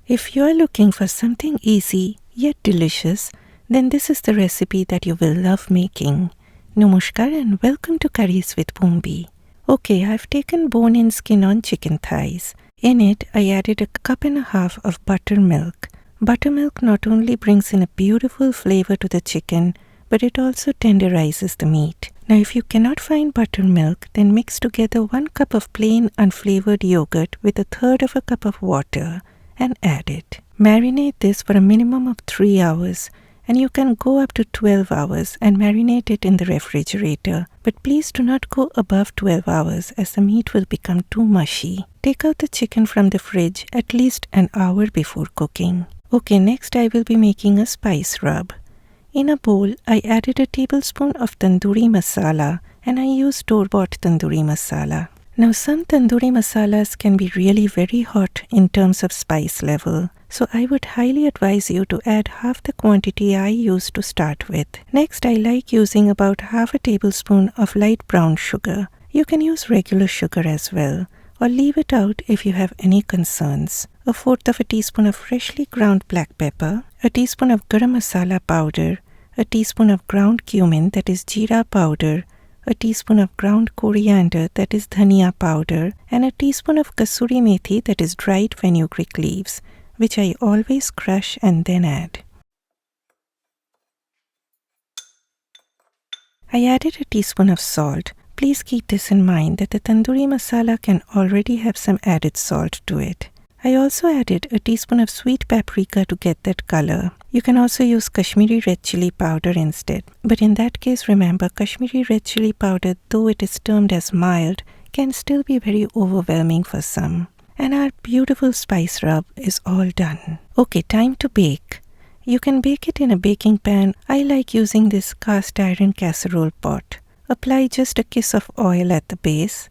If you are looking for something easy yet delicious, then this is the recipe that you will love making. Namaskar and welcome to Curries with Boombi. Okay, I've taken bone-in skin on chicken thighs. In it, I added 1.5 cups of buttermilk. Buttermilk not only brings in a beautiful flavor to the chicken, but it also tenderizes the meat. Now if you cannot find buttermilk, then mix together 1 cup of plain unflavored yogurt with 1/3 cup of water and add it. Marinate this for a minimum of 3 hours, and you can go up to 12 hours and marinate it in the refrigerator. But please do not go above 12 hours as the meat will become too mushy. Take out the chicken from the fridge at least an hour before cooking. Okay, next I will be making a spice rub. In a bowl, I added a tablespoon of Tandoori Masala, and I used store-bought Tandoori Masala. Now some Tandoori Masalas can be really very hot in terms of spice level, so I would highly advise you to add half the quantity I used to start with. Next, I like using about half a tablespoon of light brown sugar. You can use regular sugar as well, or leave it out if you have any concerns. 1/4 teaspoon of freshly ground black pepper, a teaspoon of garam masala powder, a teaspoon of ground cumin, that is jeera powder, a teaspoon of ground coriander, that is dhania powder, and a teaspoon of kasoori methi, that is dried fenugreek leaves, which I always crush and then add. I added a teaspoon of salt. Please keep this in mind that the tandoori masala can already have some added salt to it. I also added a teaspoon of sweet paprika to get that color. You can also use Kashmiri red chilli powder instead. But in that case, remember, Kashmiri red chilli powder, though it is termed as mild, can still be very overwhelming for some. And our beautiful spice rub is all done. Okay, time to bake. You can bake it in a baking pan. I like using this cast iron casserole pot. Apply just a kiss of oil at the base.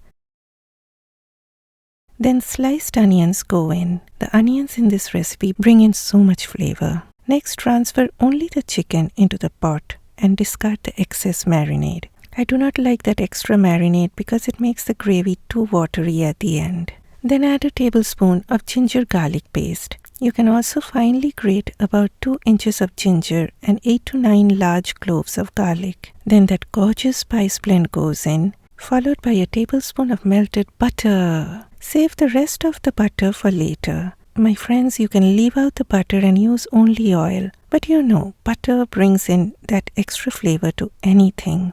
Then sliced onions go in. The onions in this recipe bring in so much flavor. Next, transfer only the chicken into the pot and discard the excess marinade. I do not like that extra marinade because it makes the gravy too watery at the end. Then add a tablespoon of ginger garlic paste. You can also finely grate about 2 inches of ginger and 8 to 9 large cloves of garlic. Then that gorgeous spice blend goes in, followed by a tablespoon of melted butter. Save the rest of the butter for later. My friends, you can leave out the butter and use only oil. But you know, butter brings in that extra flavor to anything.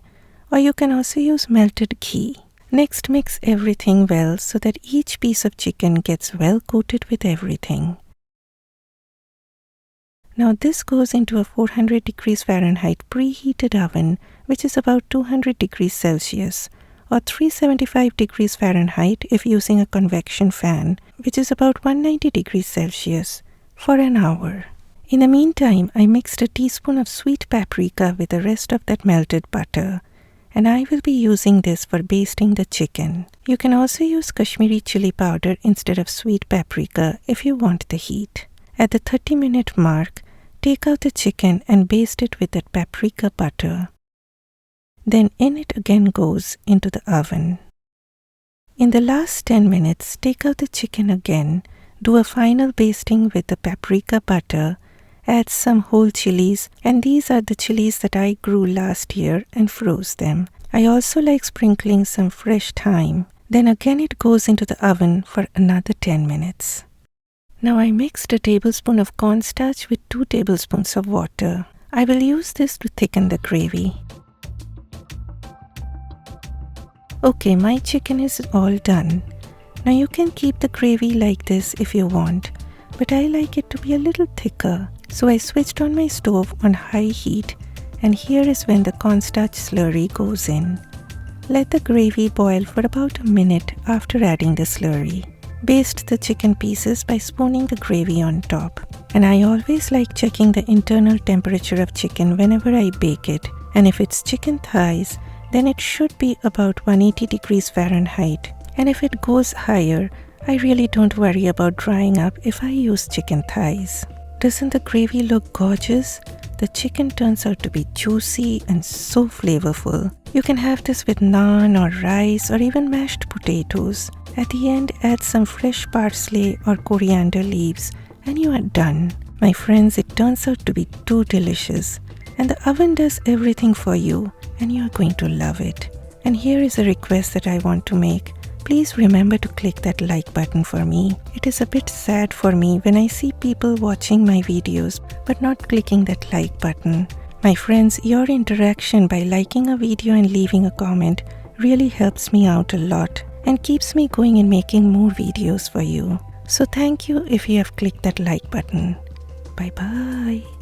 Or you can also use melted ghee. Next, mix everything well so that each piece of chicken gets well coated with everything. Now this goes into a 400 degrees Fahrenheit preheated oven, which is about 200 degrees Celsius, or 375 degrees Fahrenheit if using a convection fan, which is about 190 degrees Celsius, for an hour. In the meantime, I mixed a teaspoon of sweet paprika with the rest of that melted butter, and I will be using this for basting the chicken. You can also use Kashmiri chilli powder instead of sweet paprika if you want the heat. At the 30-minute mark, take out the chicken and baste it with that paprika butter. Then in it again goes into the oven. In the last 10 minutes, take out the chicken again, do a final basting with the paprika butter, add some whole chilies, and these are the chilies that I grew last year and froze them. I also like sprinkling some fresh thyme. Then again it goes into the oven for another 10 minutes. Now I mixed a tablespoon of cornstarch with 2 tablespoons of water. I will use this to thicken the gravy. Okay, my chicken is all done. Now you can keep the gravy like this if you want, but I like it to be a little thicker. So I switched on my stove on high heat, and here is when the cornstarch slurry goes in. Let the gravy boil for about a minute after adding the slurry. Baste the chicken pieces by spooning the gravy on top. And I always like checking the internal temperature of chicken whenever I bake it, and if it's chicken thighs, then it should be about 180 degrees Fahrenheit. And if it goes higher, I really don't worry about drying up if I use chicken thighs. Doesn't the gravy look gorgeous? The chicken turns out to be juicy and so flavorful. You can have this with naan or rice or even mashed potatoes. At the end, add some fresh parsley or coriander leaves and you are done. My friends, it turns out to be too delicious, and the oven does everything for you, and you are going to love it. And here is a request that I want to make. Please remember to click that like button for me. It is a bit sad for me when I see people watching my videos but not clicking that like button. My friends, your interaction by liking a video and leaving a comment really helps me out a lot and keeps me going and making more videos for you. So thank you if you have clicked that like button. Bye bye.